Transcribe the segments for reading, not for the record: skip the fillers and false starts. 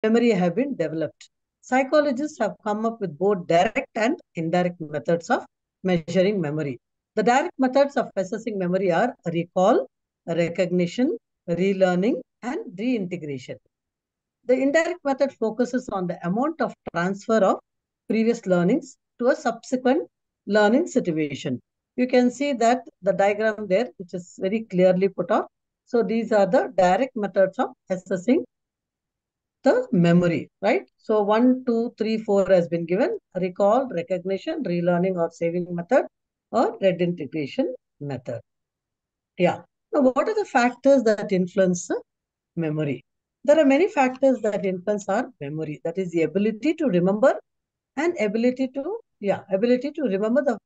memory have been developed. Psychologists have come up with both direct and indirect methods of measuring memory. The direct methods of assessing memory are recall, recognition, relearning, and reintegration. The indirect method focuses on the amount of transfer of previous learnings to a subsequent learning situation. You can see that the diagram there, which is very clearly put out. So these are the direct methods of assessing the memory, right? So 1, 2, 3, 4 has been given: recall, recognition, relearning or saving method, or reintegration method. Yeah. Now, what are the factors that influence memory? There are many factors that influence our memory. That is the ability to remember and ability to remember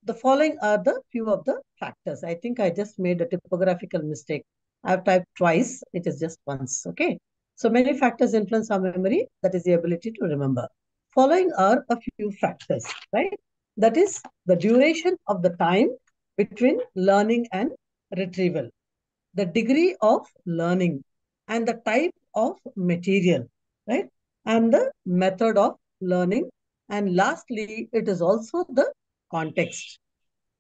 the following are the few of the factors. I think I just made a typographical mistake. I've typed twice. It is just once. Okay. So many factors influence our memory. That is the ability to remember. Following are a few factors, right? That is the duration of the time between learning and retrieval, the degree of learning, and the type of material, right? And the method of learning. And lastly, it is also the context.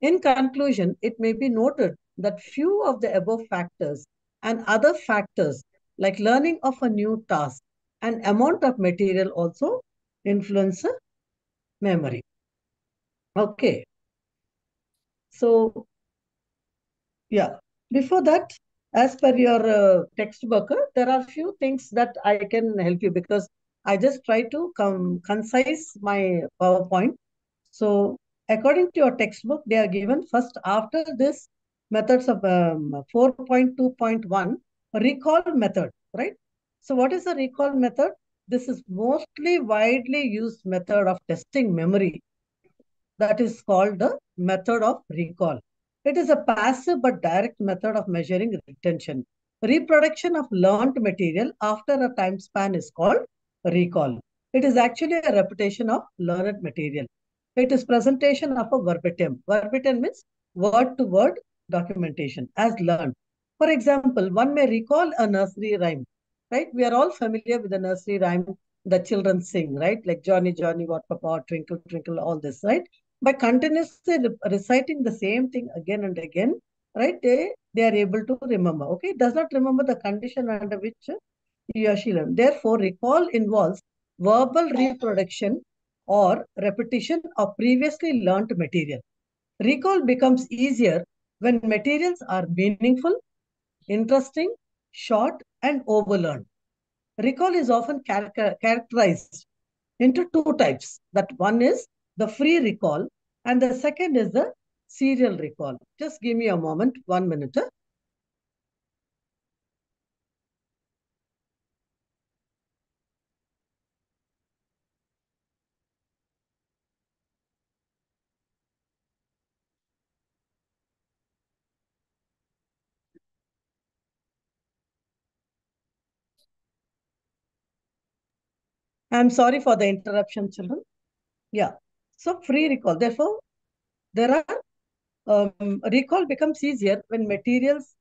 In conclusion, it may be noted that few of the above factors and other factors like learning of a new task and amount of material also influence memory. Okay. So, yeah. Before that, as per your textbook, there are few things that I can help you because I just try to concise my PowerPoint. So, according to your textbook, they are given first after this methods of 4.2.1 recall method, right? So, what is the recall method? This is mostly widely used method of testing memory, that is called the method of recall. It is a passive but direct method of measuring retention. Reproduction of learned material after a time span is called recall. It is actually a repetition of learned material. It is presentation of a verbatim. Verbatim means word to word documentation as learned. For example, one may recall a nursery rhyme, right? We are all familiar with the nursery rhyme the children sing, right? Like Johnny, Johnny, what Papa, Twinkle, Twinkle, all this, right? By continuously reciting the same thing again and again, right, they are able to remember. Okay, it does not remember the condition under which he or she learned. Therefore, recall involves verbal reproduction or repetition of previously learnt material. Recall becomes easier when materials are meaningful, interesting, short, and overlearned. Recall is often characterized into two types. That one is the free recall and the second is the serial recall. Just give me a moment, 1 minute. I'm sorry for the interruption, children. Yeah. So free recall. Therefore, there are recall becomes easier when materials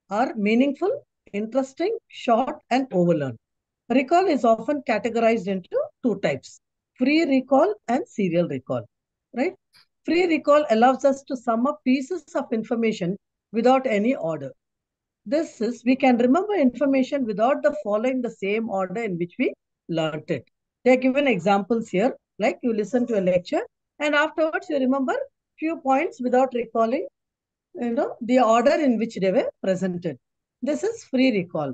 are meaningful, interesting, short, and overlearned. Recall is often categorized into two types: free recall and serial recall. Right? Free recall allows us to sum up pieces of information without any order. This is, we can remember information without the following the same order in which we learnt it. They are given examples here, like you listen to a lecture and afterwards you remember few points without recalling, the order in which they were presented. This is free recall,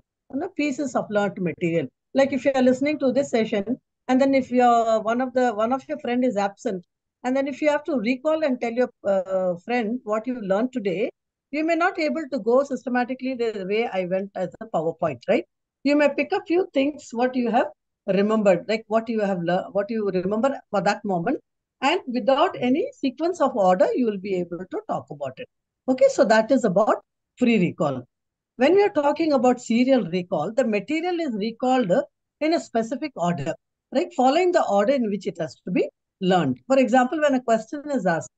pieces of learnt material. Like if you are listening to this session and then if your one of your friend is absent, and then if you have to recall and tell your friend what you learned today, you may not able to go systematically the way I went as a PowerPoint, right? You may pick a few things what you have remembered, like what you have learned, what you remember for that moment, and without any sequence of order, you will be able to talk about it. Okay, so that is about free recall. When we are talking about serial recall, the material is recalled in a specific order, right? Following the order in which it has to be learned. For example, when a question is asked,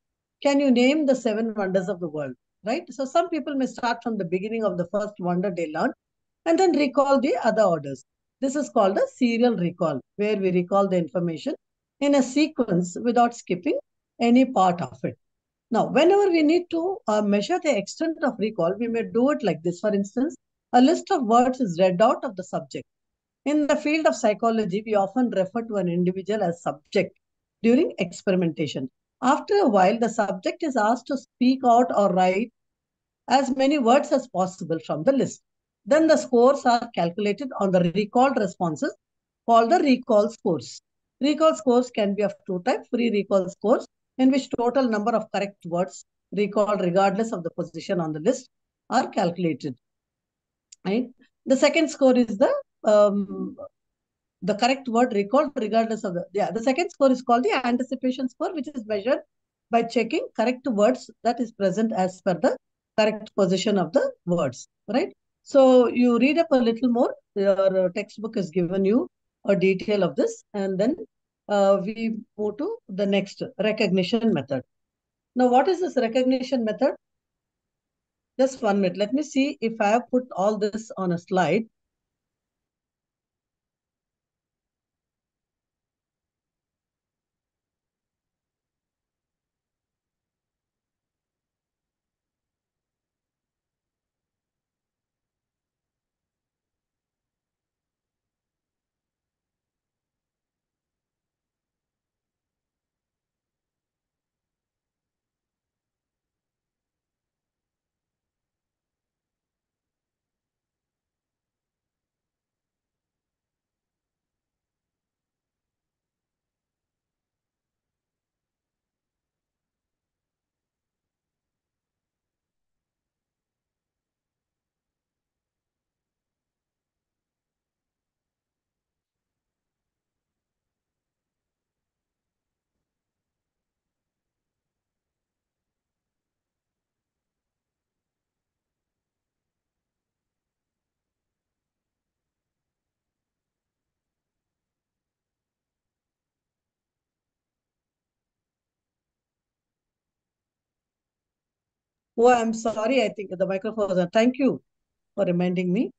can you name the seven wonders of the world, right? So some people may start from the beginning of the first wonder they learned and then recall the other orders. This is called a serial recall, where we recall the information in a sequence without skipping any part of it. Now, whenever we need to measure the extent of recall, we may do it like this. For instance, a list of words is read out of the subject. In the field of psychology, we often refer to an individual as subject during experimentation. After a while, the subject is asked to speak out or write as many words as possible from the list. Then the scores are calculated on the recalled responses called the recall scores. Recall scores can be of two types: free recall scores, in which total number of correct words recalled regardless of the position on the list are calculated. Right? The second score is the correct word recalled regardless of the second score is called the anticipation score, which is measured by checking correct words that is present as per the correct position of the words, right? So you read up a little more. Your textbook has given you a detail of this, and then we move to the next recognition method. Now, what is this recognition method? Just 1 minute. Let me see if I have put all this on a slide. Oh, I'm sorry. I think the microphone was on. Thank you for reminding me.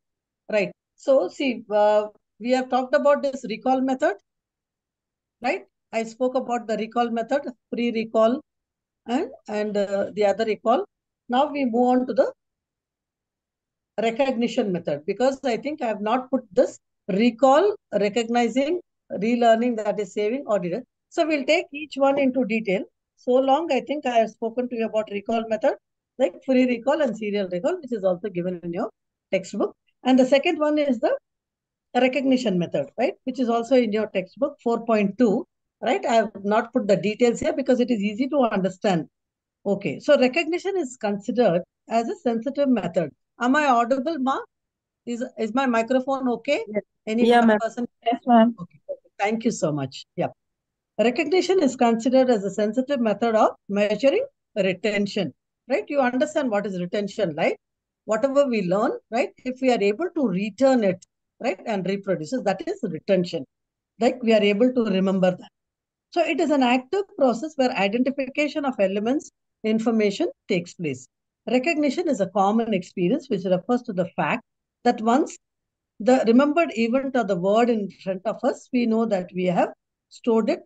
Right. So, see, we have talked about this recall method, right? I spoke about the recall method, pre-recall, and the other recall. Now we move on to the recognition method, because I think I have not put this recall, recognizing, relearning, that is saving, auditor. So we'll take each one into detail. So long, I think I have spoken to you about recall method, like free recall and serial recall, which is also given in your textbook. And the second one is the recognition method, right? Which is also in your textbook 4.2, right? I have not put the details here because it is easy to understand. Okay, so recognition is considered as a sensitive method. Am I audible, Ma? Is my microphone okay? Yes. Any Yeah, one ma'am. person? Yes, ma'am. Okay, okay. Thank you so much. Yeah. Recognition is considered as a sensitive method of measuring retention, right? You understand what is retention, right? Whatever we learn, right? If we are able to return it, right, and reproduce it, that is retention. Like we are able to remember that. So it is an active process where identification of elements, information takes place. Recognition is a common experience which refers to the fact that once the remembered event or the word in front of us, we know that we have stored it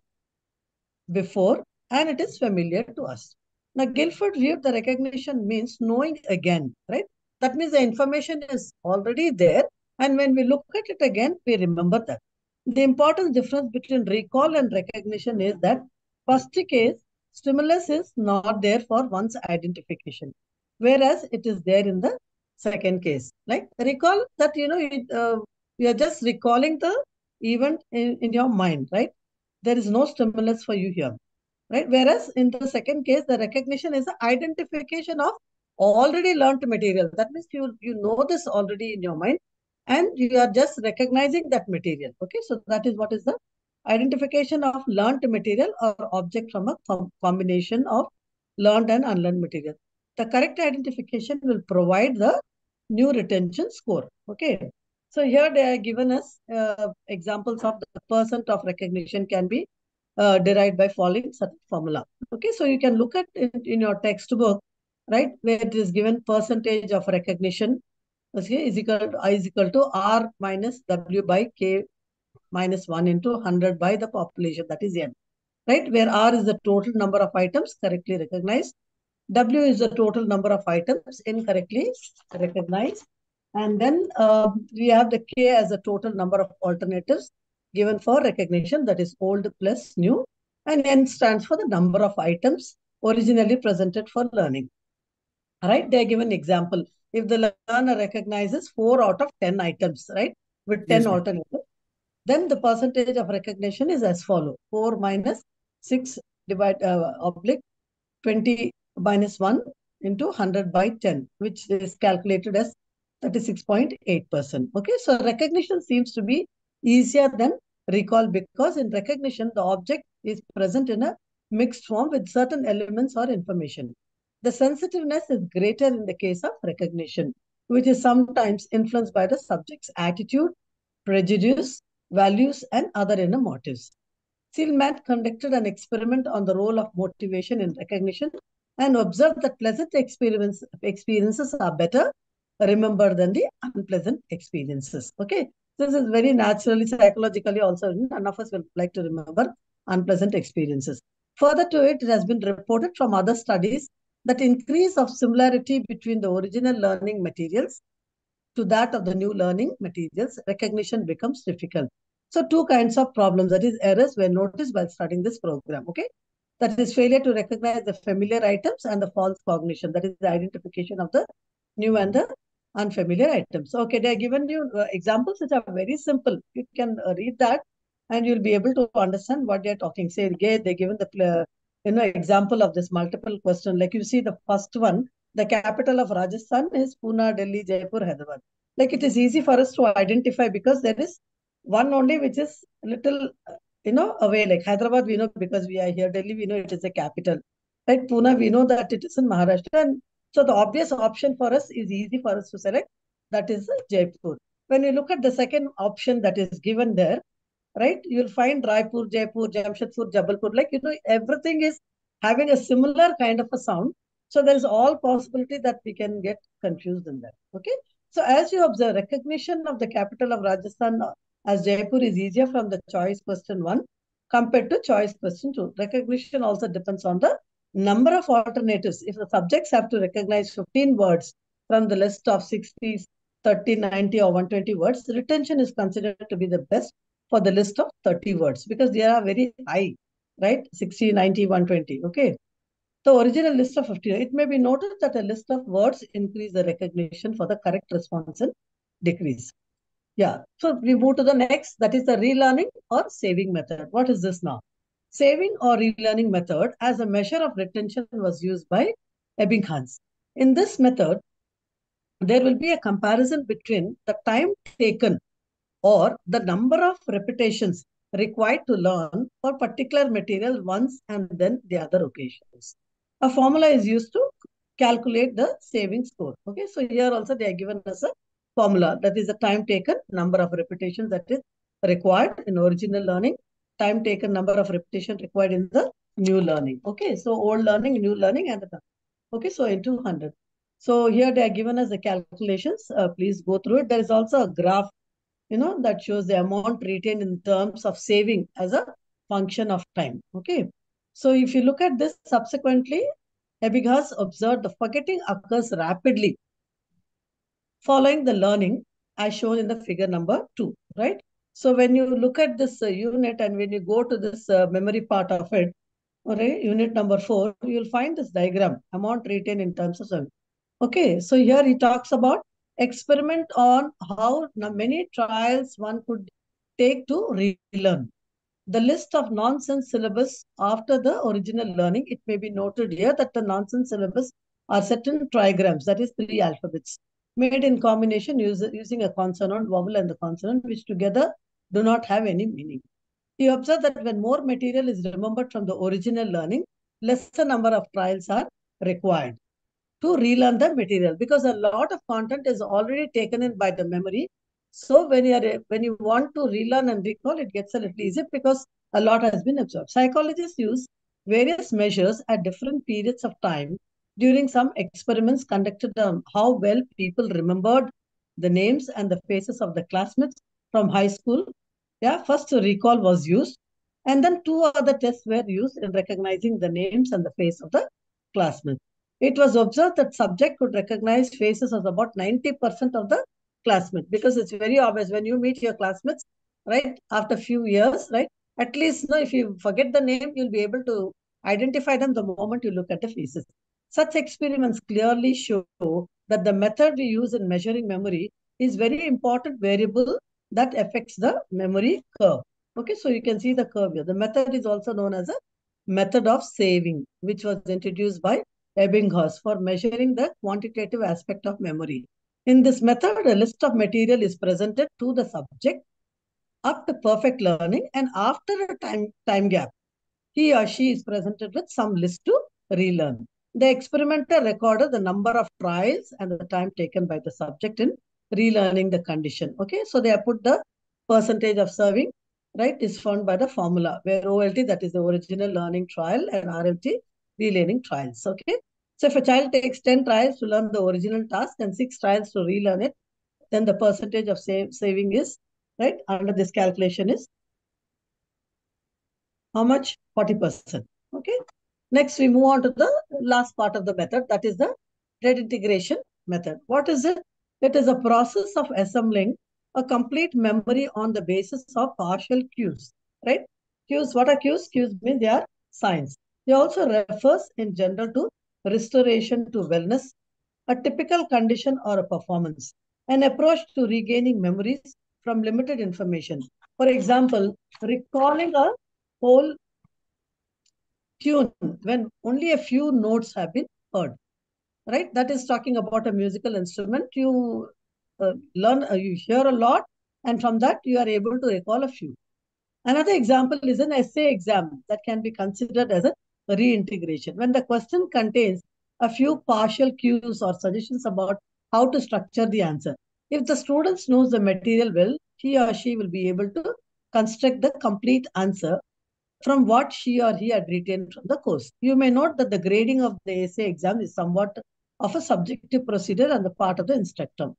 before and it is familiar to us. Now, Guilford viewed the recognition means knowing again, right? That means the information is already there, and when we look at it again, we remember that. The important difference between recall and recognition is that first case, stimulus is not there for one's identification, whereas it is there in the second case. Like recall that, you are just recalling the event in your mind, right? There is no stimulus for you here, right? Whereas in the second case, the recognition is the identification of already learned material. That means you know this already in your mind, and you are just recognizing that material. Okay, so that is what is the identification of learned material or object from a combination of learned and unlearned material. The correct identification will provide the new retention score. Okay. So here they are given us examples of the percent of recognition can be derived by following certain formula. Okay, so you can look at it in your textbook, right, where it is given percentage of recognition, okay, I is equal to R minus W by K minus 1 into 100 by the population, that is N, right? Where R is the total number of items correctly recognized. W is the total number of items incorrectly recognized. And then we have the K as the total number of alternatives given for recognition, that is old plus new. And N stands for the number of items originally presented for learning. Right? They are given example. If the learner recognizes 4 out of 10 items, right, with 10 Yes, ma'am. alternatives, then the percentage of recognition is as follow: 4 minus 6 divide oblique 20 minus 1 into 100 by 10, which is calculated as 36.8%. Okay, so recognition seems to be easier than recall, because in recognition, the object is present in a mixed form with certain elements or information. The sensitiveness is greater in the case of recognition, which is sometimes influenced by the subject's attitude, prejudice, values, and other inner motives. Seelman conducted an experiment on the role of motivation in recognition and observed that pleasant experiences are better remembered than the unpleasant experiences. Okay, this is very naturally, psychologically also, none of us will like to remember unpleasant experiences. Further to it, it has been reported from other studies that increase of similarity between the original learning materials to that of the new learning materials, recognition becomes difficult. So two kinds of problems, that is errors, were noticed while studying this program. Okay, that is failure to recognize the familiar items and the false cognition, that is the identification of the new and the unfamiliar items. Okay, they are given you examples which are very simple. You can read that and you'll be able to understand what they're talking. Say again, they're given the example of this multiple question. Like you see the first one, the capital of Rajasthan is Pune, Delhi, Jaipur, Hyderabad. Like it is easy for us to identify because there is one only which is little away. Like Hyderabad, we know because we are here. Delhi, we know it is the capital. Right? Pune, we know that it is in Maharashtra. And so the obvious option for us is easy for us to select. That is Jaipur. When you look at the second option that is given there, right, you'll find Raipur, Jaipur, Jamshedpur, Jabalpur. Like, everything is having a similar kind of a sound. So there is all possibility that we can get confused in that. Okay. So as you observe, recognition of the capital of Rajasthan as Jaipur is easier from the choice question 1 compared to choice question 2. Recognition also depends on the number of alternatives. If the subjects have to recognize 15 words from the list of 60, 30, 90 or 120 words, retention is considered to be the best for the list of 30 words because they are very high, right? 60, 90, 120. Okay. The original list of 50. It may be noted that a list of words increase the recognition for the correct response and decrease. Yeah. So we move to the next, that is the relearning or saving method. What is this now? Saving or relearning method as a measure of retention was used by Ebbinghaus. In this method, there will be a comparison between the time taken or the number of repetitions required to learn for particular material once and then the other occasions. A formula is used to calculate the saving score. Okay, so here also they are given us a formula, that is the time taken, number of repetitions that is required in original learning, time taken, number of repetitions required in the new learning. Okay, so old learning, new learning, and the okay, so into 100. So here they are given us the calculations. Please go through it. There is also a graph that shows the amount retained in terms of saving as a function of time. Okay. So if you look at this subsequently, Ebbinghaus observed the forgetting occurs rapidly following the learning as shown in the figure number 2, right? So when you look at this unit and when you go to this memory part of it, okay, unit number 4, you'll find this diagram, amount retained in terms of time. Okay, so here he talks about experiment on how many trials one could take to relearn. The list of nonsense syllabus after the original learning, it may be noted here that the nonsense syllabus are certain trigrams, that is 3 alphabets, made in combination using a consonant, vowel and the consonant, which together do not have any meaning. He observed that when more material is remembered from the original learning, lesser number of trials are required to relearn the material because a lot of content is already taken in by the memory. So when you want to relearn and recall, it gets a little easier because a lot has been absorbed. Psychologists use various measures at different periods of time during some experiments conducted on how well people remembered the names and the faces of the classmates from high school. Yeah, first recall was used, and then two other tests were used in recognizing the names and the face of the classmates. It was observed that subject could recognize faces of about 90% of the classmates, because it's very obvious when you meet your classmates, right, after few years, right, at least if you forget the name, you'll be able to identify them the moment you look at the faces. Such experiments clearly show that the method we use in measuring memory is very important variable that affects the memory curve. Okay, so you can see the curve here. The method is also known as a method of saving, which was introduced by Ebbinghaus for measuring the quantitative aspect of memory. In this method, a list of material is presented to the subject up to perfect learning, and after a time gap, he or she is presented with some list to relearn. The experimenter recorded the number of trials and the time taken by the subject in relearning the condition. Okay, so they have put the percentage of serving, right, is found by the formula, where OLT, that is the original learning trial, and RLT, relearning trials. Okay, so if a child takes 10 trials to learn the original task and 6 trials to relearn it, then the percentage of saving is, right, under this calculation is how much? 40%. Okay. Next, we move on to the last part of the method, that is the thread integration method. What is it? It is a process of assembling a complete memory on the basis of partial cues, right? Cues, what are cues? Cues mean they are signs. They also refers in general to restoration to wellness, a typical condition or a performance, an approach to regaining memories from limited information. For example, recalling a whole tune when only a few notes have been heard, right? That is talking about a musical instrument. You you hear a lot, and from that you are able to recall a few. Another example is an essay exam that can be considered as a reintegration. When the question contains a few partial cues or suggestions about how to structure the answer. If the student knows the material well, he or she will be able to construct the complete answer from what she or he had retained from the course. You may note that the grading of the essay exam is somewhat of a subjective procedure on the part of the instructor.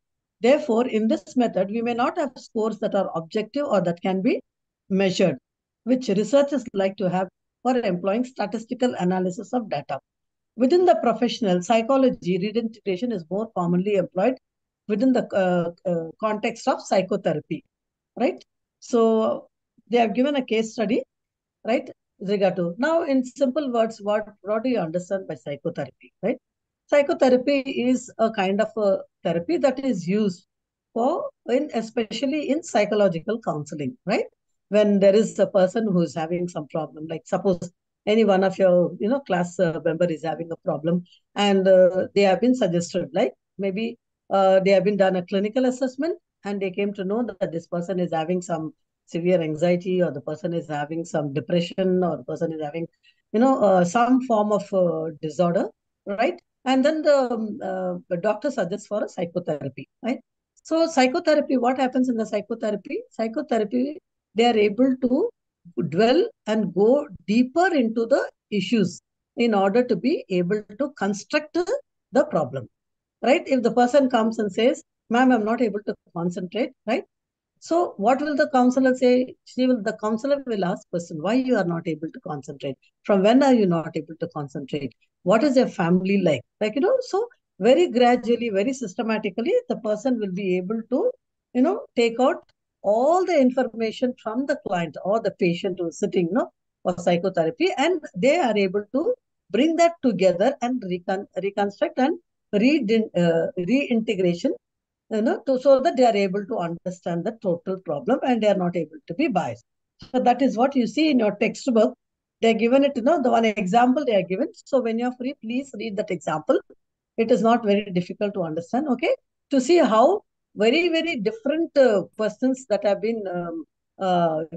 Therefore, in this method, we may not have scores that are objective or that can be measured, which researchers like to have for employing statistical analysis of data. Within the professional psychology, reintegration is more commonly employed within the context of psychotherapy, right? So they have given a case study, right? With regard to now, in simple words, what do you understand by psychotherapy, right? Psychotherapy is a kind of a therapy that is used for in especially in psychological counseling, right? When there is a person who is having some problem, like suppose any one of your class member is having a problem, and they have been suggested, like maybe they have been done a clinical assessment, and they came to know that this person is having some severe anxiety, or the person is having some depression, or the person is having some form of disorder, right? And then the doctor suggests for a psychotherapy, right? So psychotherapy, what happens in the psychotherapy, they are able to dwell and go deeper into the issues in order to be able to construct the problem, right? If the person comes and says, ma'am, I'm not able to concentrate, right? So what will the counselor say? The counselor will ask person, why you are not able to concentrate? From when are you not able to concentrate? What is your family like? So very gradually, very systematically, the person will be able to, take out all the information from the client or the patient who is sitting, for psychotherapy, and they are able to bring that together and reconstruct and reintegration, so that they are able to understand the total problem and they are not able to be biased. So that is what you see in your textbook. They're given it, the one example they are given. So when you're free, please read that example. It is not very difficult to understand, okay? To see how very, very different questions that have been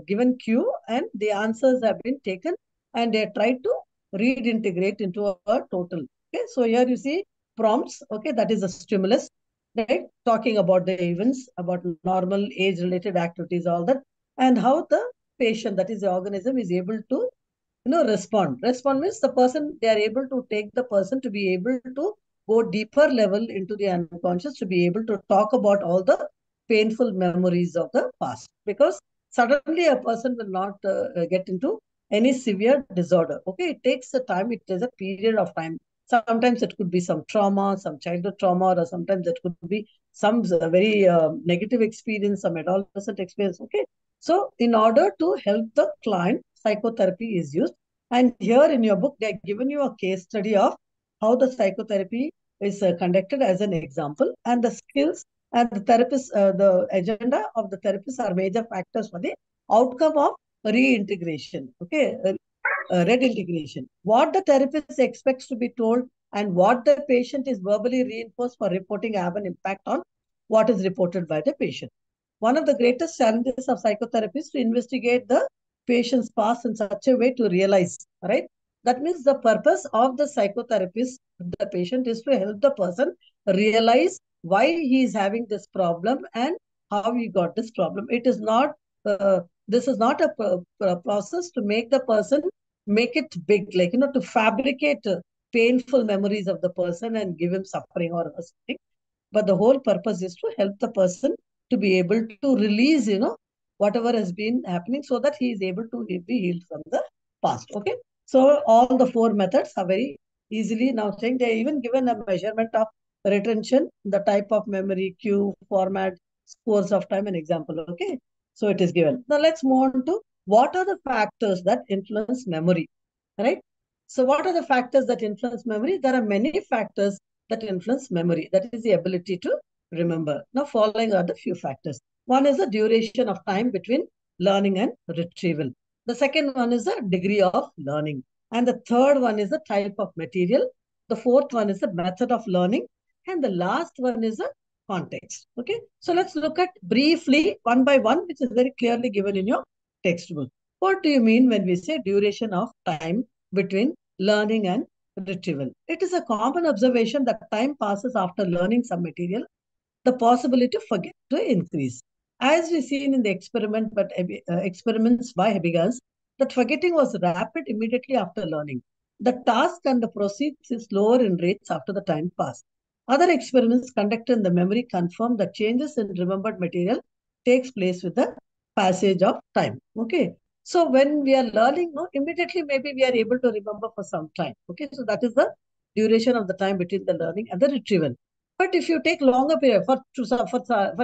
given Q, and the answers have been taken and they tried to reintegrate into a total. Okay, so here you see prompts, okay, that is a stimulus, right? Talking about the events, about normal age-related activities, all that, and how the patient, that is the organism, is able to, respond. Respond means the person, they are able to take the person to be able to go deeper level into the unconscious to be able to talk about all the painful memories of the past. Because suddenly a person will not get into any severe disorder. Okay, it takes a time, it is a period of time. Sometimes it could be some trauma, some childhood trauma, or sometimes it could be some very negative experience, some adolescent experience. Okay, so in order to help the client, psychotherapy is used. And here in your book, they've given you a case study of how the psychotherapy is conducted as an example, and the skills and the therapist, the agenda of the therapist are major factors for the outcome of reintegration. Okay, reintegration. What the therapist expects to be told and what the patient is verbally reinforced for reporting have an impact on what is reported by the patient. One of the greatest challenges of psychotherapy is to investigate the patient's past in such a way to realize, right? That means the purpose of the psychotherapist, the patient, is to help the person realize why he is having this problem and how he got this problem. It is not, this is not a process to make the person make it big, like, to fabricate painful memories of the person and give him suffering or something. But the whole purpose is to help the person to be able to release, whatever has been happening so that he is able to be healed from the past. Okay. So all the four methods are very easily now saying they even given a measurement of retention, the type of memory, cue, format, scores of time, and example. Okay. So it is given. Now let's move on to what are the factors that influence memory, right? So what are the factors that influence memory? There are many factors that influence memory. That is the ability to remember. Now, following are the few factors. One is the duration of time between learning and retrieval. The second one is the degree of learning. And the third one is the type of material. The fourth one is the method of learning. And the last one is the context. Okay. So let's look at briefly one by one, which is very clearly given in your textbook. What do you mean when we say duration of time between learning and retrieval? It is a common observation that time passes after learning some material, the possibility of forget to increase. As we seen in the experiments by Habigas, that forgetting was rapid immediately after learning. The task and the proceeds is lower in rates after the time passed. Other experiments conducted in the memory confirm that changes in remembered material takes place with the passage of time. Okay. So when we are learning, no, immediately maybe we are able to remember for some time. Okay. So that is the duration of the time between the learning and the retrieval. But if you take longer period, for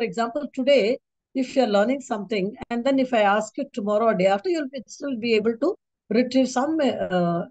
example, today, if you're learning something, and then if I ask you tomorrow or day after, you'll still be able to retrieve some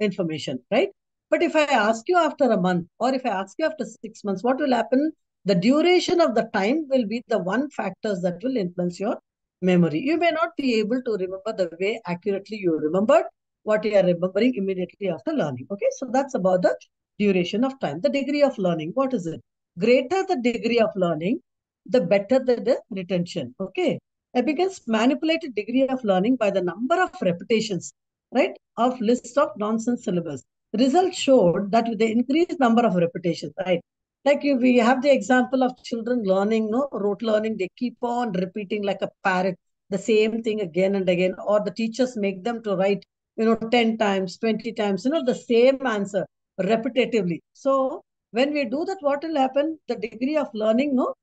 information, right? But if I ask you after a month, or if I ask you after 6 months, what will happen? The duration of the time will be the one factors that will influence your memory. You may not be able to remember the way accurately you remembered what you are remembering immediately after learning. Okay, so that's about the duration of time. The degree of learning, what is it? Greater the degree of learning, the better the retention. Okay. Ebbinghaus manipulated degree of learning by the number of repetitions, right, of list of nonsense syllables. Results showed that with the increased number of repetitions, right, like we have the example of children learning, no, rote learning, they keep on repeating like a parrot the same thing again and again, or the teachers make them to write, 10 times, 20 times, the same answer repetitively. So when we do that, what will happen? The degree of learning, no,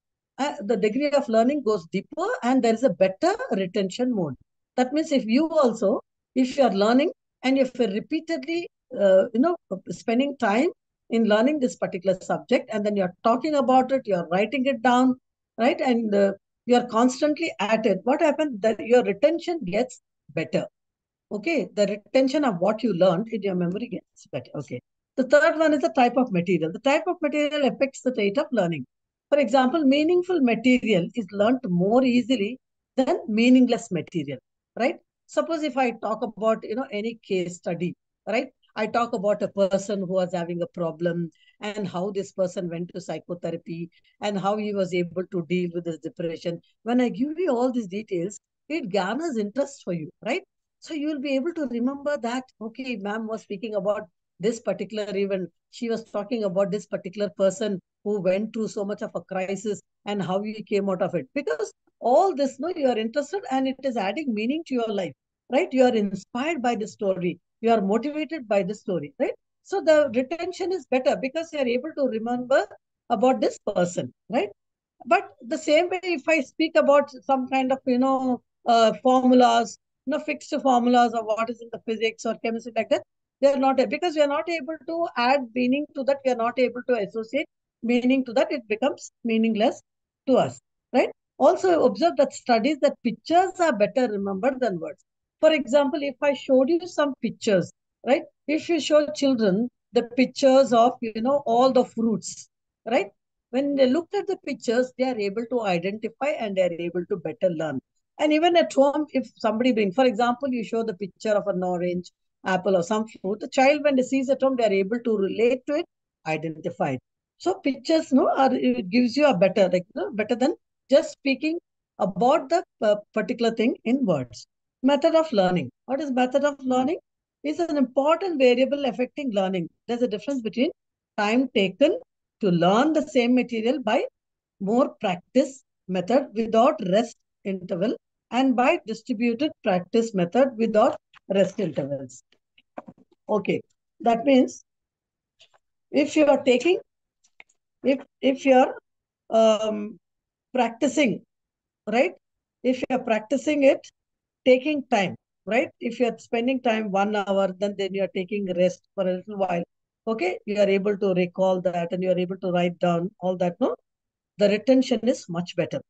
the degree of learning goes deeper and there is a better retention mode. That means if you also, if you are learning and if you're repeatedly, spending time in learning this particular subject and then you're talking about it, you're writing it down, right? And you're constantly at it. What happens? That your retention gets better. Okay, the retention of what you learned in your memory gets better. Okay. The third one is the type of material. The type of material affects the rate of learning. For example, meaningful material is learned more easily than meaningless material, right? Suppose if I talk about, any case study, right? I talk about a person who was having a problem and how this person went to psychotherapy and how he was able to deal with his depression. When I give you all these details, it garners interest for you, right? So you will be able to remember that, okay, ma'am was speaking about this particular event. She was talking about this particular person who went through so much of a crisis and how he came out of it. Because all this, no, you are interested and it is adding meaning to your life, right? You are inspired by the story. You are motivated by the story, right? So the retention is better because you are able to remember about this person, right? But the same way, if I speak about some kind of, formulas, fixed formulas of what is in the physics or chemistry like that, they are not, because we are not able to add meaning to that. We are not able to associate meaning to that. It becomes meaningless to us, right? Also observe that studies that pictures are better remembered than words. For example, if I showed you some pictures, right? If you show children the pictures of, all the fruits, right? When they look at the pictures, they are able to identify and they are able to better learn. And even at home, if somebody brings, for example, you show the picture of an orange, apple, or some fruit, the child, when they sees at home, they are able to relate to it, identify it. So pictures, no, it gives you a better, better than just speaking about the particular thing in words. Method of learning. What is method of learning? Is an important variable affecting learning. There's a difference between time taken to learn the same material by more practice method without rest interval, and by distributed practice method without rest intervals. Okay, that means if you are taking, if you are practicing, right? If you are practicing it, taking time, right? If you are spending time 1 hour, then you are taking rest for a little while. Okay, you are able to recall that and you are able to write down all that. No, the retention is much better.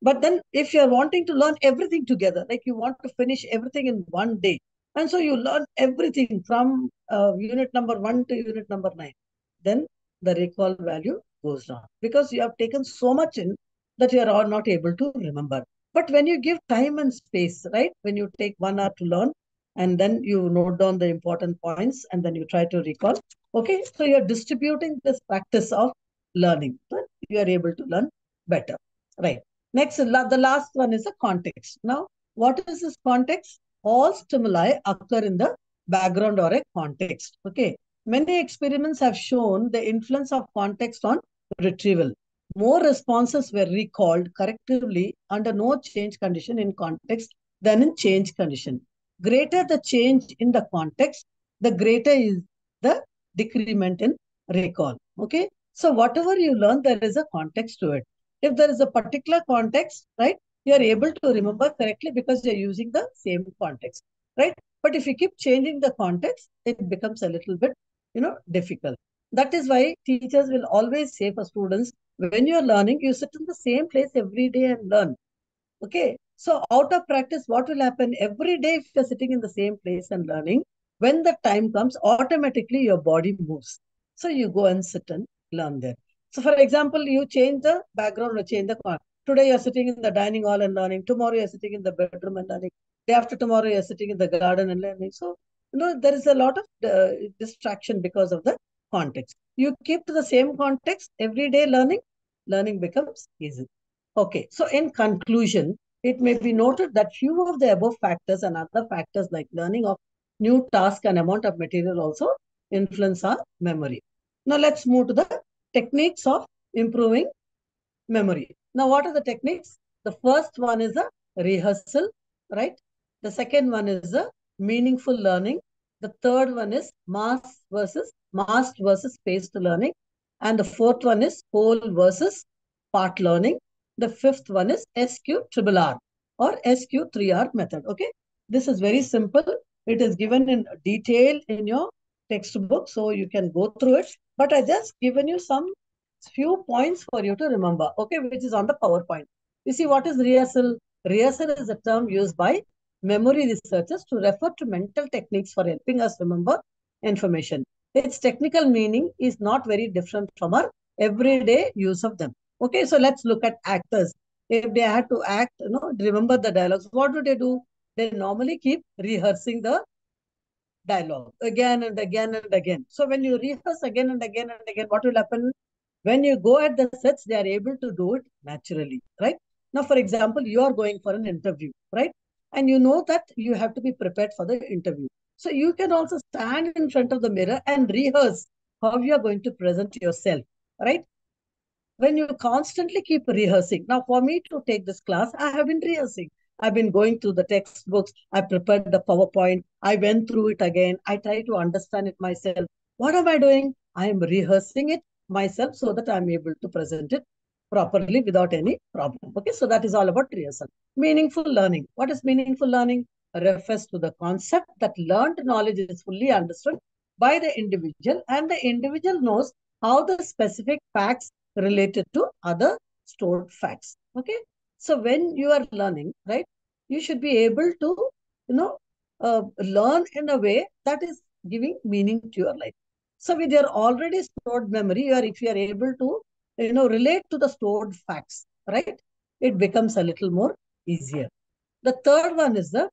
But then if you're wanting to learn everything together, like you want to finish everything in one day, and so you learn everything from unit number 1 to unit number 9, then the recall value goes down because you have taken so much in that you are all not able to remember. But when you give time and space, right, when you take 1 hour to learn and then you note down the important points and then you try to recall, okay, so you're distributing this practice of learning, but you are able to learn better, right? Next, the last one is the context. Now, what is this context? All stimuli occur in the background or a context. Okay. Many experiments have shown the influence of context on retrieval. More responses were recalled correctively under no change condition in context than in change condition. Greater the change in the context, the greater is the decrement in recall. Okay. So whatever you learn, there is a context to it. If there is a particular context, right, you are able to remember correctly because you're using the same context, right? But if you keep changing the context, it becomes a little bit, difficult. That is why teachers will always say for students, when you're learning, you sit in the same place every day and learn. Okay. So out of practice, what will happen every day if you're sitting in the same place and learning, when the time comes, automatically your body moves. So you go and sit and learn there. So for example, you change the background or change the corner. Today you're sitting in the dining hall and learning. Tomorrow you're sitting in the bedroom and learning. Day after tomorrow you're sitting in the garden and learning. So, there is a lot of distraction because of the context. You keep to the same context every day learning, learning becomes easy. Okay, so in conclusion, it may be noted that few of the above factors and other factors like learning of new task and amount of material also influence our memory. Now let's move to the techniques of improving memory. Now, what are the techniques? The first one is a rehearsal, right? The second one is a meaningful learning. The third one is massed versus spaced learning. And the fourth one is whole versus part learning. The fifth one is SQ-RRR or SQ3R method. Okay. This is very simple. It is given in detail in your textbook, so you can go through it. But I just given you some few points for you to remember, okay, which is on the PowerPoint. You see, what is rehearsal? Rehearsal is a term used by memory researchers to refer to mental techniques for helping us remember information. Its technical meaning is not very different from our everyday use of them. Okay, so let's look at actors. If they had to act, remember the dialogues, what do they do? They normally keep rehearsing the dialogue again and again and again. So when you rehearse again and again and again, what will happen? When you go at the sets, they are able to do it naturally, right? Now, for example, you are going for an interview, right? And you know that you have to be prepared for the interview. So you can also stand in front of the mirror and rehearse how you are going to present yourself, right? When you constantly keep rehearsing. Now, for me to take this class, I have been rehearsing. I've been going through the textbooks. I prepared the PowerPoint. I went through it again. I try to understand it myself. What am I doing? I am rehearsing it myself so that I'm able to present it properly without any problem. Okay, so that is all about rehearsal. Meaningful learning. What is meaningful learning? Refers to the concept that learned knowledge is fully understood by the individual, and the individual knows how the specific facts related to other stored facts. Okay, so when you are learning, right, you should be able to, you know, learn in a way that is giving meaning to your life. So with your already stored memory, or if you are able to, relate to the stored facts, right, it becomes a little more easier. The third one is the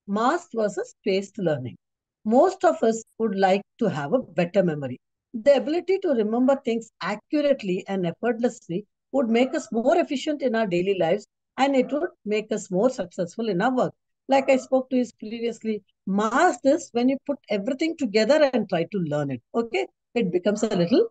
mass versus spaced learning. Most of us would like to have a better memory. The ability to remember things accurately and effortlessly would make us more efficient in our daily lives, and it would make us more successful in our work. Like I spoke to you previously, mass is when you put everything together and try to learn it. Okay, it becomes a little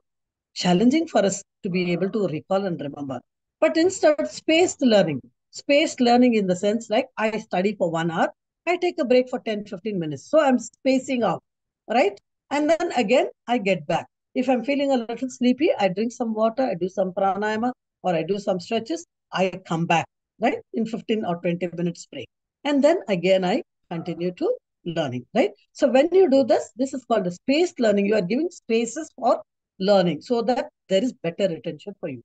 challenging for us to be able to recall and remember. But instead, spaced learning in the sense like I study for 1 hour, I take a break for 10, 15 minutes. So I'm spacing out, right? And then again, I get back. If I'm feeling a little sleepy, I drink some water, I do some pranayama, or I do some stretches, I come back, right? In 15 or 20 minutes break. And then again, I continue to learning, right? So when you do this, this is called a spaced learning. You are giving spaces for learning so that there is better retention for you.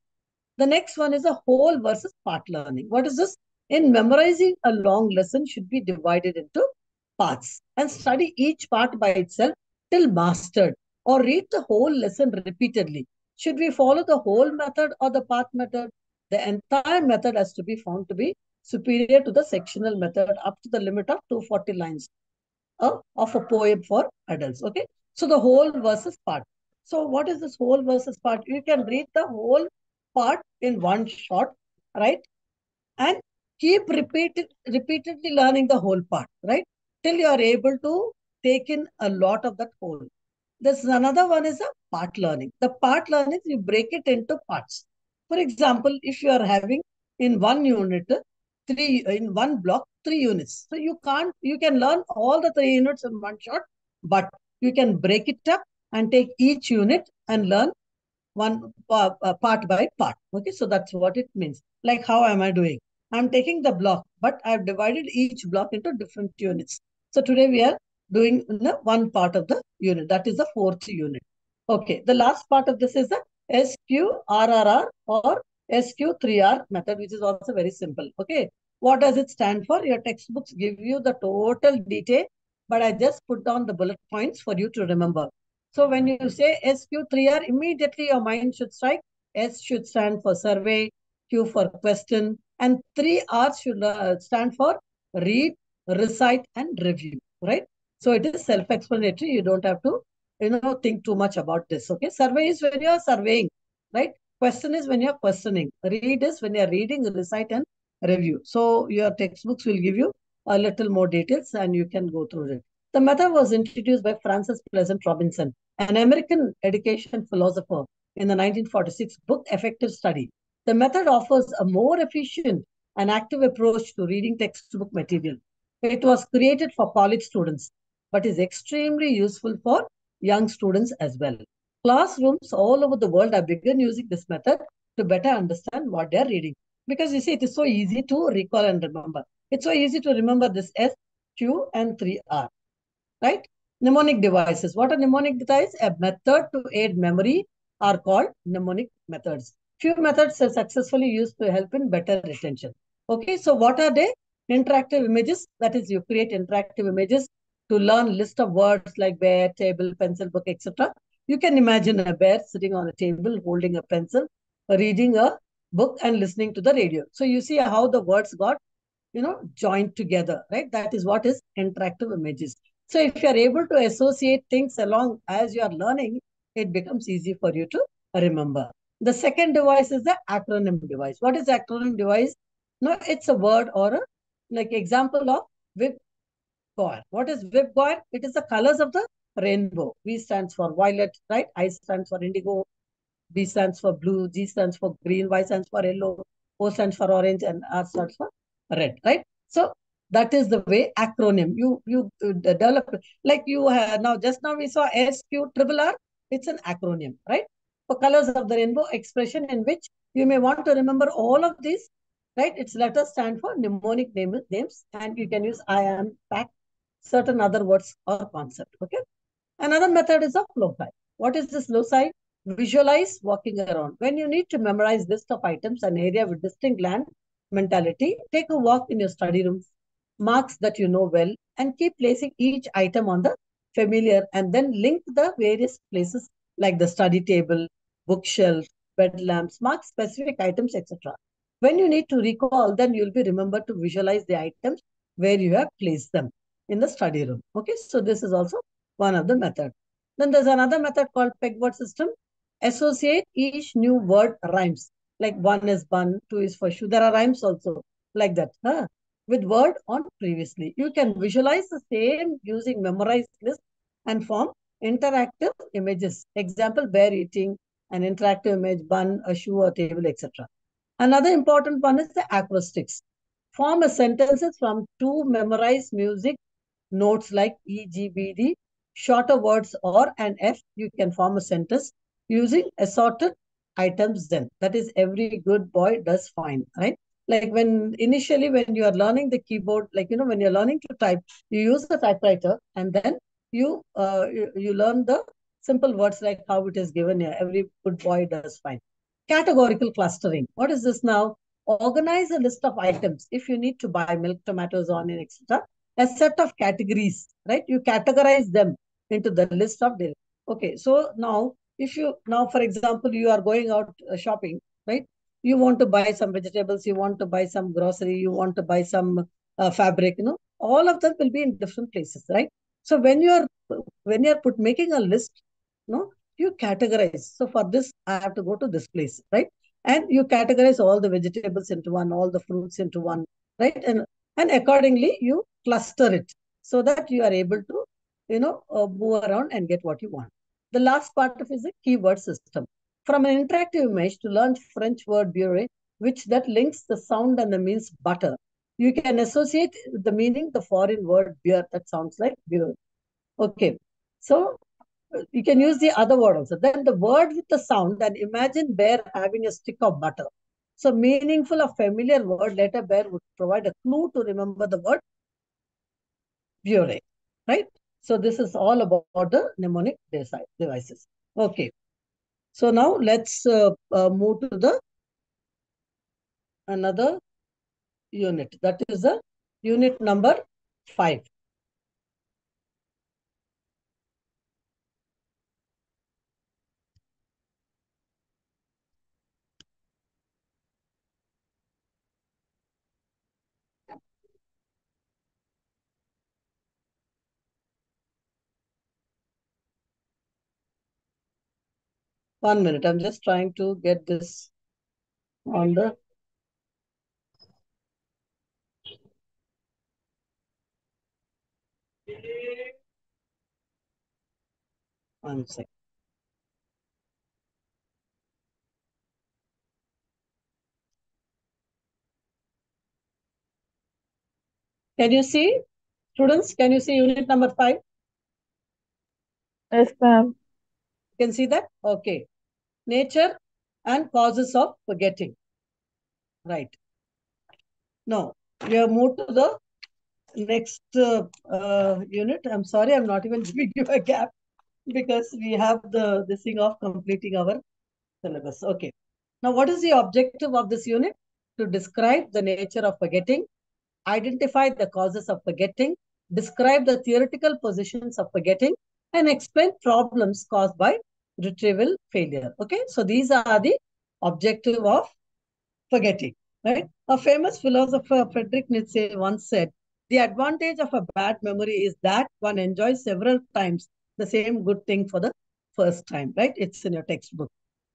The next one is a whole versus part learning. What is this? In memorizing, a long lesson should be divided into parts and study each part by itself till mastered, or read the whole lesson repeatedly. Should we follow the whole method or the part method? The entire method has to be found to be superior to the sectional method up to the limit of 240 lines of a poem for adults. Okay. So the whole versus part. So what is this whole versus part? You can read the whole part in one shot, right? And keep repeatedly learning the whole part, right? Till you are able to take in a lot of that whole. There's another one is a part learning. The part learning, you break it into parts. For example, if you are having in one unit, in one block, 3 units. So you can learn all the 3 units in one shot, but you can break it up and take each unit and learn one part by part. Okay, so that's what it means. Like, how am I doing? I'm taking the block, but I've divided each block into different units. So today we are doing one part of the unit. That is the fourth unit. Okay, the last part of this is the SQRRR or SQ3R method, which is also very simple. Okay, what does it stand for? Your textbooks give you the total detail, but I just put down the bullet points for you to remember. So when you say SQ3R, immediately your mind should strike. S should stand for survey, Q for question, and 3R should stand for read, recite, and review, right? So it is self-explanatory. You don't have to, think too much about this, okay? Survey is when you are surveying, right? Question is when you're questioning. Read is when you're reading, recite, and review. So your textbooks will give you a little more details and you can go through it. The method was introduced by Francis Pleasant Robinson, an American education philosopher, in the 1946 book Effective Study. The method offers a more efficient and active approach to reading textbook material. It was created for college students, but is extremely useful for young students as well. Classrooms all over the world have begun using this method to better understand what they are reading. Because you see, it is so easy to recall and remember. It's so easy to remember this S, Q, and 3R, right? Mnemonic devices. What are mnemonic devices? A method to aid memory are called mnemonic methods. Few methods are successfully used to help in better retention. Okay, so what are they? Interactive images. That is, you create interactive images to learn list of words like bear, table, pencil, book, etc. You can imagine a bear sitting on a table holding a pencil, reading a book and listening to the radio. So you see how the words got joined together, right? That is what is interactive images. So if you are able to associate things along as you are learning, it becomes easy for you to remember. The second device is the acronym device. What is acronym device? No, it's a word or a like example of VIPGOIR. What is VIPGOIR? It is the colors of the rainbow. V stands for violet, right? I stands for indigo. B stands for blue, G stands for green, Y stands for yellow, O stands for orange, and R stands for red, right? So that is the way acronym you develop. Like you have now, just now we saw SQ triple R. It's an acronym, right? For colors of the rainbow, expression in which you may want to remember all of these, right? Its letters stand for mnemonic names, and you can use I am, fact, certain other words or concept. Okay. Another method is of loci. What is this loci? Visualize walking around. When you need to memorize list of items, an area with distinct land mentality, take a walk in your study room, marks that you know well, and keep placing each item on the familiar and then link the various places like the study table, bookshelf, bed lamps, mark specific items, etc. When you need to recall, then you'll be remembered to visualize the items where you have placed them in the study room. Okay, so this is also one of the methods. Then there's another method called peg word system. Associate each new word rhymes. Like one is bun, two is for shoe. There are rhymes also like that. Huh? With word on previously. You can visualize the same using memorized list and form interactive images. Example, bear eating, an interactive image, bun, a shoe, a table, etc. Another important one is the acrostics. Form a sentences from two memorized music notes like EGBD, shorter words or an F. You can form a sentence using assorted items then. That is, every good boy does fine, right? Like when initially when you are learning the keyboard, like, when you're learning to type, you use the typewriter and then you learn the simple words like how it is given here. Every good boy does fine. Categorical clustering. What is this now? Organize a list of items. If you need to buy milk, tomatoes, onion, etc., a set of categories, right? You categorize them into the list of daily. Okay, so now, for example, you are going out shopping, right? You want to buy some vegetables, you want to buy some grocery, you want to buy some fabric, all of them will be in different places, right? So when you're making a list, you categorize. So for this, I have to go to this place, right? And you categorize all the vegetables into one, all the fruits into one, right? And accordingly, you cluster it so that you are able to, move around and get what you want. The last part of it is a keyword system. From an interactive image to learn French word beurre, which that links the sound and the means butter. You can associate the meaning the foreign word beer that sounds like beer. Okay. So you can use the other word also. Then the word with the sound, and imagine bear having a stick of butter. So meaningful or familiar word, letter bear would provide a clue to remember the word Bureau, right? So this is all about the mnemonic devices. Okay. So now let's move to the another unit. That is the unit number 5. One minute. I'm just trying to get this on the one second. Can you see, students? Can you see unit number 5? Yes, ma'am. You can see that? Okay. Nature and causes of forgetting. Right. Now, we have moved to the next unit. I'm sorry, I'm not even giving you a gap because we have this thing of completing our syllabus. Okay. Now, what is the objective of this unit? To describe the nature of forgetting, identify the causes of forgetting, describe the theoretical positions of forgetting, and explain problems caused by retrieval failure. Okay, so these are the objective of forgetting, right? A famous philosopher, Friedrich Nietzsche, once said, the advantage of a bad memory is that one enjoys several times the same good thing for the first time, right? It's in your textbook.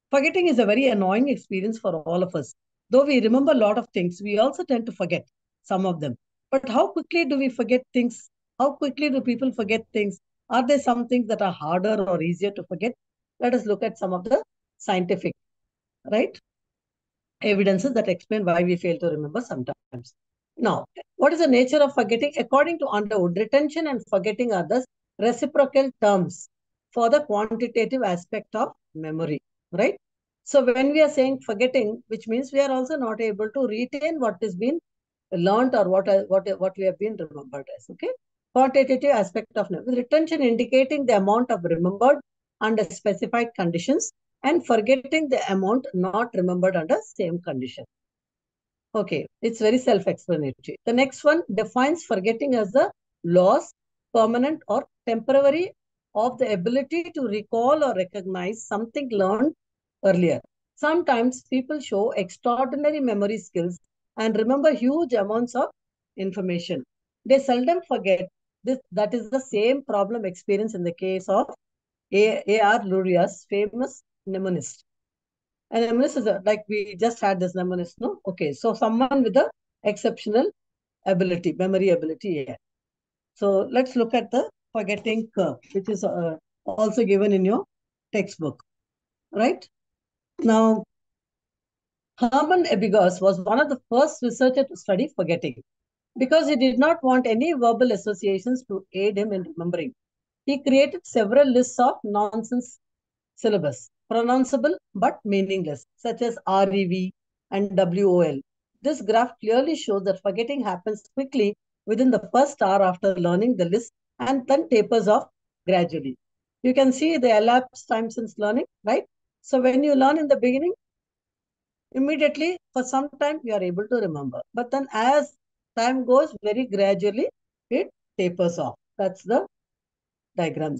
Forgetting is a very annoying experience for all of us. Though we remember a lot of things, we also tend to forget some of them. But how quickly do we forget things? How quickly do people forget things? Are there some things that are harder or easier to forget? Let us look at some of the scientific, right, evidences that explain why we fail to remember sometimes. Now, what is the nature of forgetting? According to Underwood, retention and forgetting are the reciprocal terms. for the quantitative aspect of memory, right? So when we are saying forgetting, which means we are also not able to retain what has been learned or what we have been remembered as. Okay, quantitative aspect of memory. Retention indicating the amount of remembered under specified conditions, and forgetting the amount not remembered under same condition. Okay, it's very self-explanatory. The next one defines forgetting as the loss, permanent or temporary, of the ability to recall or recognize something learned earlier. Sometimes people show extraordinary memory skills and remember huge amounts of information. They seldom forget this. That is the same problem experienced in the case of A.R. Luria's famous mnemonist. And mnemonist is like we just had this mnemonist, no? Okay, so someone with a exceptional ability, memory ability here. So let's look at the forgetting curve, which is also given in your textbook, right? Now, Hermann Ebbinghaus was one of the first researchers to study forgetting because he did not want any verbal associations to aid him in remembering. He created several lists of nonsense syllabus, pronounceable but meaningless, such as REV and WOL. This graph clearly shows that forgetting happens quickly within the first hour after learning the list and then tapers off gradually. You can see the elapsed time since learning, right? So when you learn in the beginning, immediately for some time you are able to remember. But then as time goes, very gradually, it tapers off. That's the diagram.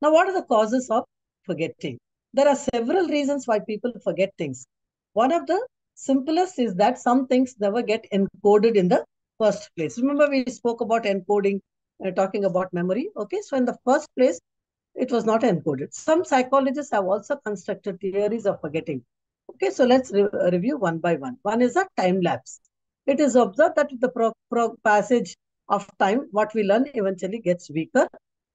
Now, what are the causes of forgetting? There are several reasons why people forget things. One of the simplest is that some things never get encoded in the first place. Remember, we spoke about encoding, talking about memory. Okay, so in the first place, it was not encoded. Some psychologists have also constructed theories of forgetting. Okay, so let's review one by one. One is a time lapse. It is observed that with the passage of time, what we learn eventually gets weaker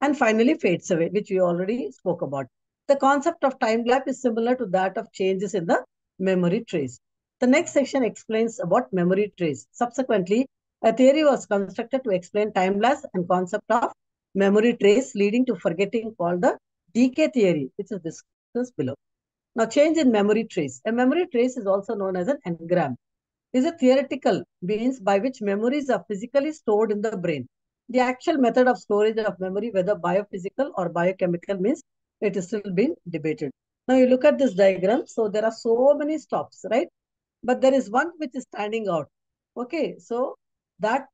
and finally fades away, which we already spoke about. The concept of time lapse is similar to that of changes in the memory trace. The next section explains about memory trace. Subsequently, a theory was constructed to explain time lapse and concept of memory trace, leading to forgetting, called the decay theory, which is discussed below. Now, change in memory trace. A memory trace is also known as an engram. It is a theoretical means by which memories are physically stored in the brain. The actual method of storage of memory, whether biophysical or biochemical, means it is still being debated. Now, you look at this diagram. So, there are so many stops, right? But there is one which is standing out. Okay, so that,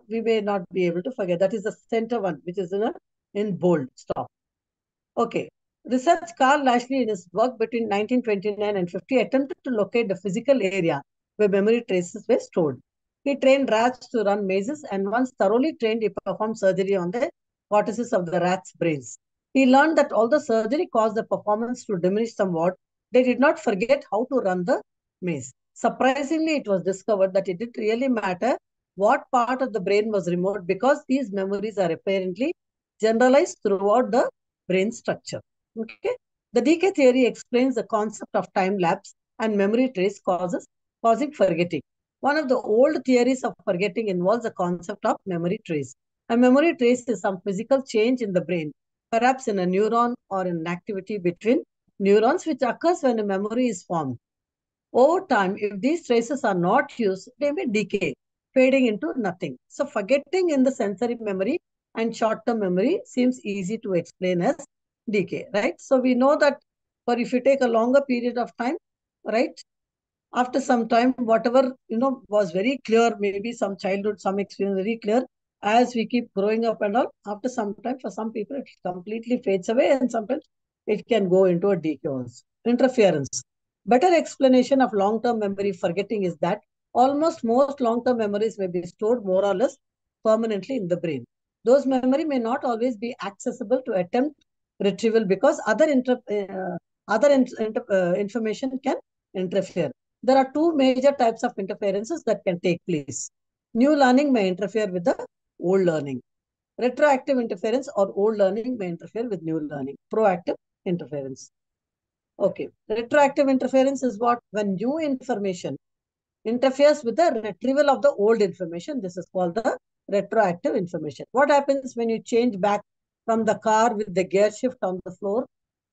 we may not be able to forget. That is the center one, which is in bold stop. Okay. Research Carl Lashley in his work between 1929 and 50 attempted to locate the physical area where memory traces were stored. He trained rats to run mazes, and once thoroughly trained, he performed surgery on the cortices of the rats' brains. He learned that although surgery caused the performance to diminish somewhat, they did not forget how to run the maze. Surprisingly, it was discovered that it didn't really matter what part of the brain was removed because these memories are apparently generalized throughout the brain structure. Okay. The decay theory explains the concept of time lapse and memory trace causing forgetting. One of the old theories of forgetting involves the concept of memory trace. A memory trace is some physical change in the brain, perhaps in a neuron or in activity between neurons, which occurs when a memory is formed. Over time, if these traces are not used, they may decay, fading into nothing. So forgetting in the sensory memory and short-term memory seems easy to explain as decay, right? So we know that for if you take a longer period of time, right, after some time, whatever, was very clear, maybe some childhood, some experience very clear, as we keep growing up and all, after some time, for some people, it completely fades away and sometimes it can go into a decay also. Interference. Better explanation of long-term memory forgetting is that almost most long-term memories may be stored more or less permanently in the brain. Those memory may not always be accessible to attempt retrieval because other information can interfere. There are two major types of interferences that can take place. New learning may interfere with the old learning. Retroactive interference or old learning may interfere with new learning. Proactive interference. Okay. Retroactive interference is what? When new information interferes with the retrieval of the old information. This is called the retroactive information. What happens when you change back from the car with the gear shift on the floor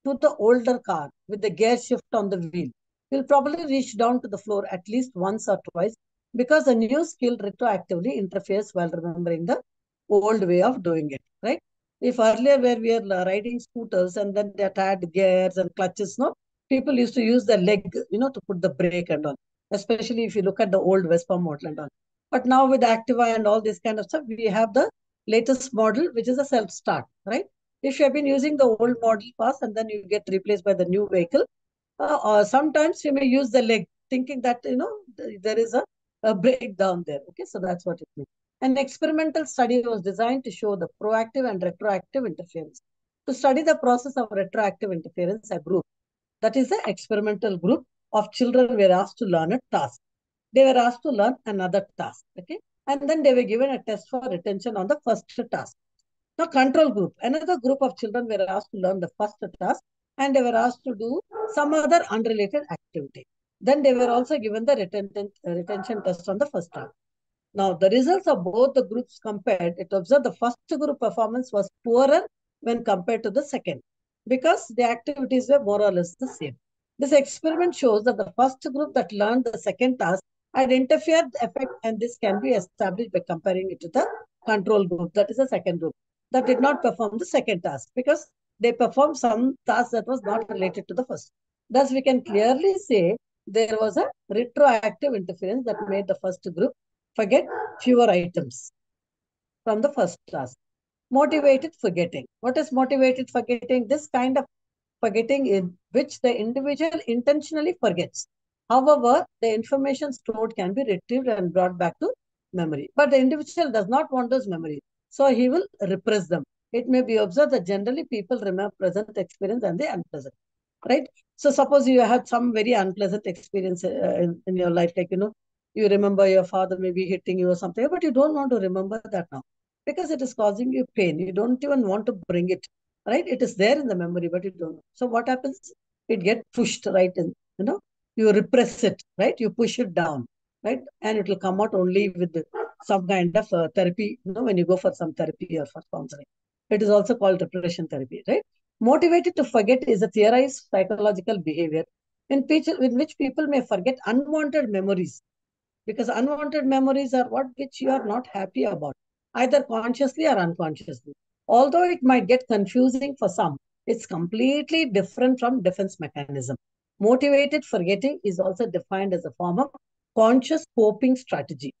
to the older car with the gear shift on the wheel. You'll probably reach down to the floor at least once or twice because the new skill retroactively interferes while remembering the old way of doing it, right? If earlier where we are riding scooters and then they had gears and clutches, no, people used to use the leg, to put the brake and all, especially if you look at the old Vespa model and all. But now with Activa and all this kind of stuff, we have the latest model, which is a self-start, right? If you have been using the old model fast and then you get replaced by the new vehicle, or sometimes you may use the leg, thinking that, there is a breakdown there. Okay, so that's what it means. An experimental study was designed to show the proactive and retroactive interference. To study the process of retroactive interference, a group, that is the experimental group of children, were asked to learn a task. They were asked to learn another task. Okay, and then they were given a test for retention on the first task. Now, control group, another group of children were asked to learn the first task and they were asked to do some other unrelated activity. Then they were also given the retention test on the first task. Now, the results of both the groups compared, it observed the first group performance was poorer when compared to the second because the activities were more or less the same. This experiment shows that the first group that learned the second task had interfered effect, and this can be established by comparing it to the control group, that is the second group, that did not perform the second task because they performed some task that was not related to the first. Thus, we can clearly say there was a retroactive interference that made the first group forget fewer items from the first task. Motivated forgetting. What is motivated forgetting? This kind of forgetting in which the individual intentionally forgets. However, the information stored can be retrieved and brought back to memory. But the individual does not want those memories, so he will repress them. It may be observed that generally people remember present experience and the unpleasant, right? So suppose you had some very unpleasant experience in your life, like, you remember your father maybe hitting you or something, but you don't want to remember that now because it is causing you pain. You don't even want to bring it, right? It is there in the memory, but you don't know. So what happens? It gets pushed right in, you repress it, right? You push it down, right? And it will come out only with some kind of therapy, when you go for some therapy or for counseling. It is also called repression therapy, right? Motivated to forget is a theorized psychological behavior in which people may forget unwanted memories because unwanted memories are what which you are not happy about, either consciously or unconsciously. Although it might get confusing for some, it's completely different from defense mechanism. Motivated forgetting is also defined as a form of conscious coping strategy.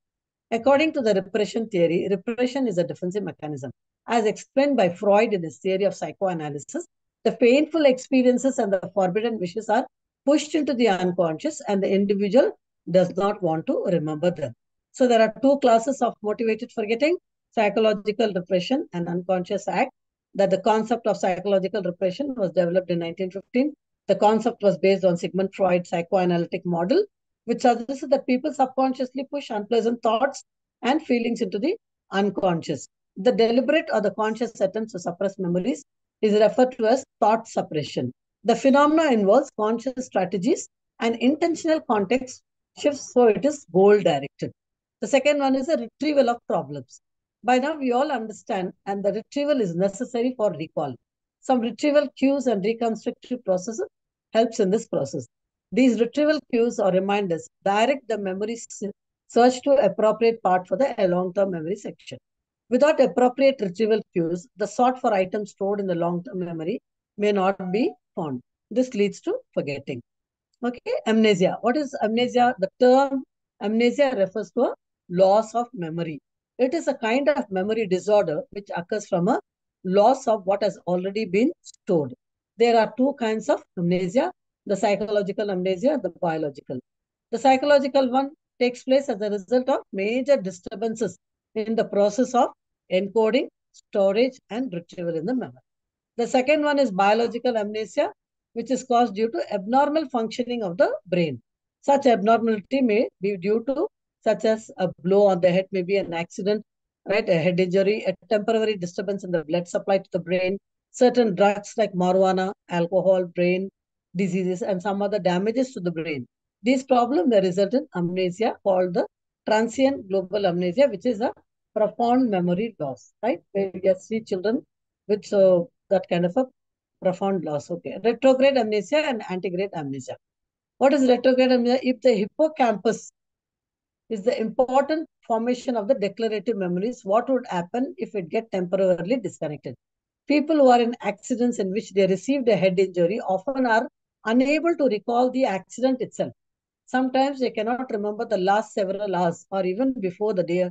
According to the repression theory, repression is a defensive mechanism. As explained by Freud in his theory of psychoanalysis, the painful experiences and the forbidden wishes are pushed into the unconscious and the individual does not want to remember them. So there are two classes of motivated forgetting, psychological repression and unconscious act. That the concept of psychological repression was developed in 1915. The concept was based on Sigmund Freud's psychoanalytic model, which suggests that people subconsciously push unpleasant thoughts and feelings into the unconscious. The deliberate or the conscious attempts to suppress memories is referred to as thought suppression. The phenomena involves conscious strategies and intentional context shifts, so it is goal directed. The second one is a retrieval of problems. By now, we all understand, and the retrieval is necessary for recall. Some retrieval cues and reconstructive processes helps in this process. These retrieval cues or reminders direct the memory search to appropriate part for the long-term memory section. Without appropriate retrieval cues, the sort for items stored in the long-term memory may not be found. This leads to forgetting. Okay, amnesia. What is amnesia? The term amnesia refers to a loss of memory. It is a kind of memory disorder which occurs from a loss of what has already been stored. There are two kinds of amnesia, the psychological amnesia, the biological. The psychological one takes place as a result of major disturbances in the process of encoding, storage, and retrieval in the memory. The second one is biological amnesia, which is caused due to abnormal functioning of the brain. Such abnormality may be due to, such as a blow on the head, maybe an accident, right, a head injury, a temporary disturbance in the blood supply to the brain, certain drugs like marijuana, alcohol, brain diseases, and some other damages to the brain. These problems may result in amnesia called the transient global amnesia, which is a profound memory loss, right? Where we see children with that kind of a profound loss. Okay. Retrograde amnesia and antegrade amnesia. What is retrograde amnesia? If the hippocampus is the important formation of the declarative memories, what would happen if it get temporarily disconnected? People who are in accidents in which they received a head injury often are unable to recall the accident itself. Sometimes they cannot remember the last several hours or even before the day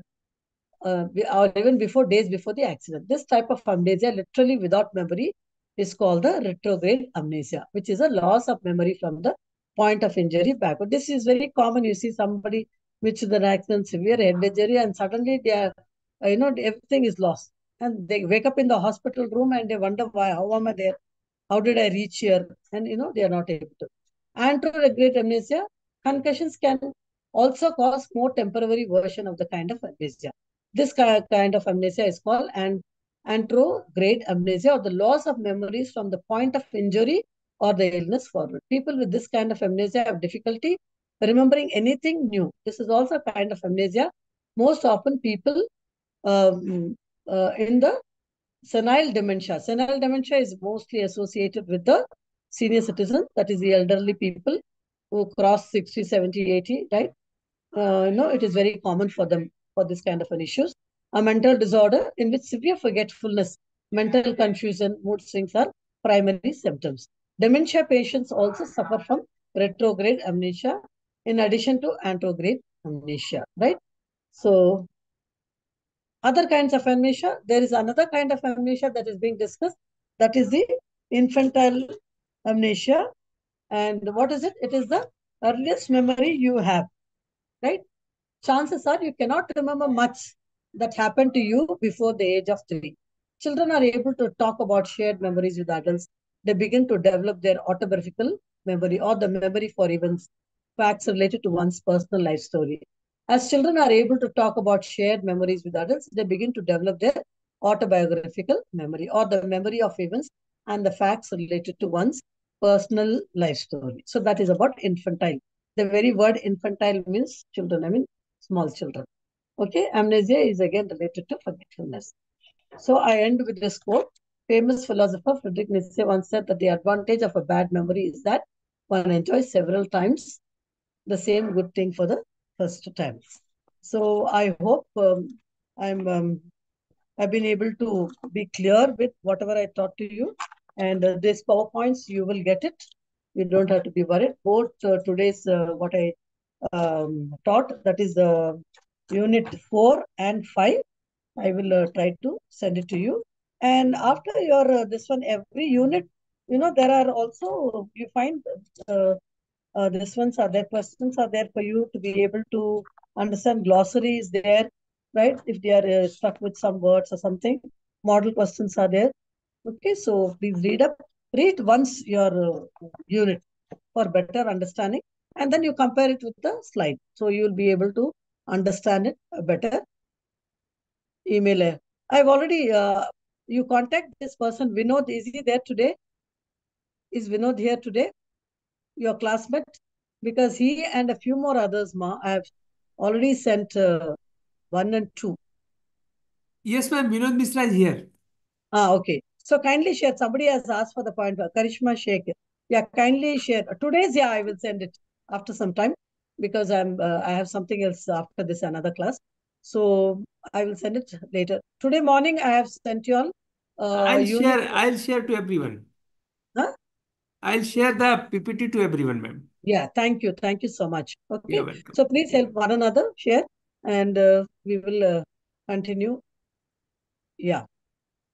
or even before days before the accident. This type of amnesia, literally without memory, is called the retrograde amnesia, which is a loss of memory from the point of injury backward. This is very common. You see somebody which is an accident, severe head injury, and suddenly they are, everything is lost. And they wake up in the hospital room and they wonder why, how am I there? How did I reach here? And they are not able to. Anterograde amnesia, concussions can also cause more temporary version of the kind of amnesia. This kind of amnesia is called anterograde amnesia, or the loss of memories from the point of injury or the illness forward. People with this kind of amnesia have difficulty remembering anything new. This is also a kind of amnesia. Most often people in the senile dementia. Senile dementia is mostly associated with the senior citizens, that is the elderly people who cross 60, 70, 80, right? It is very common for them for this kind of an issues. A mental disorder in which severe forgetfulness, mental confusion, mood swings are primary symptoms. Dementia patients also suffer from retrograde amnesia in addition to anterograde amnesia, right? So other kinds of amnesia, there is another kind of amnesia that is being discussed. That is the infantile amnesia. And what is it? It is the earliest memory you have, right? Chances are you cannot remember much that happened to you before the age of 3. Children are able to talk about shared memories with adults. They begin to develop their autobiographical memory or the memory for events, facts related to one's personal life story. As children are able to talk about shared memories with adults, they begin to develop their autobiographical memory or the memory of events and the facts related to one's personal life story. So that is about infantile. The very word infantile means children, I mean small children. Okay, amnesia is again related to forgetfulness. So I end with this quote. Famous philosopher Friedrich Nietzsche once said that the advantage of a bad memory is that one enjoys several times the same good thing for the first time. So I hope I've been able to be clear with whatever I taught to you. And these PowerPoints, you will get it. You don't have to be worried. Both today's what I taught, that is the unit 4 and 5. I will try to send it to you. And after your this one, every unit, there are also, you find this ones are there, questions are there for you to be able to understand. Glossary is there, right? If they are stuck with some words or something, model questions are there. Okay, so please read once your unit for better understanding, and then you compare it with the slide. So you will be able to understand it better. Email. I've already, you contact this person, Vinod. Is he there today? Is Vinod here today? Your classmate? Because he and a few more others, I have already sent 1 and 2. Yes, ma'am. Vinod Misra is here. Okay. So kindly share. Somebody has asked for the point. Karishma Sheikh. Yeah, kindly share. Today's, I will send it after some time because I have something else after this, another class. So I will send it later. Today morning, I have sent you all unit. I'll share to everyone. Huh? I'll share the PPT to everyone, ma'am. Yeah, thank you. Thank you so much. You're Okay. welcome. So please help one another, share, and we will continue. Yeah.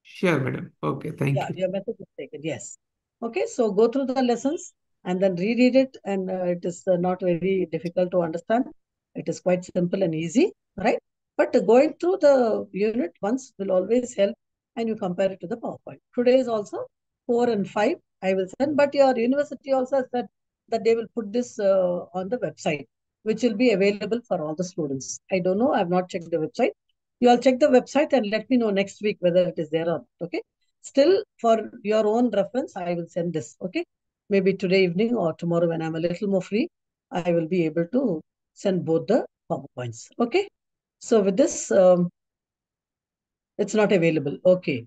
Sure, madam. Okay, thank Yeah, you. your method is taken. Yes. Okay, so go through the lessons and then reread it, and it is not very difficult to understand. It is quite simple and easy, right? But going through the unit once will always help, and you compare it to the PowerPoint. Today is also 4 and 5. I will send, but your university also has said that they will put this on the website, which will be available for all the students. I don't know. I have not checked the website. You all check the website and let me know next week whether it is there or not. Okay. Still, for your own reference, I will send this. Okay. Maybe today evening or tomorrow when I'm a little more free, I will be able to send both the PowerPoints. Okay. So with this, it's not available. Okay.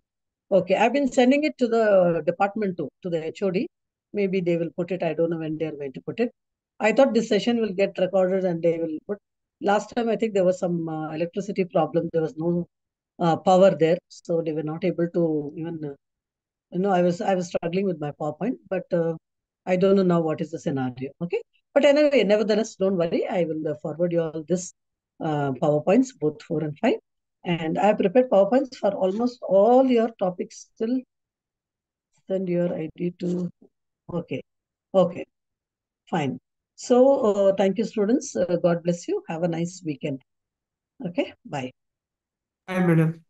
Okay, I've been sending it to the department too, to the HOD. Maybe they will put it. I don't know when they are going to put it. I thought this session will get recorded and they will put. Last time, I think there was some electricity problem. There was no power there, so they were not able to even. I was struggling with my PowerPoint, but I don't know now what is the scenario. Okay, but anyway, nevertheless, don't worry. I will forward you all this PowerPoints, both 4 and 5. And I have prepared PowerPoints for almost all your topics. Still send your ID to. Okay. Okay. Fine. So thank you, students. God bless you. Have a nice weekend. Okay. Bye. Bye, madam.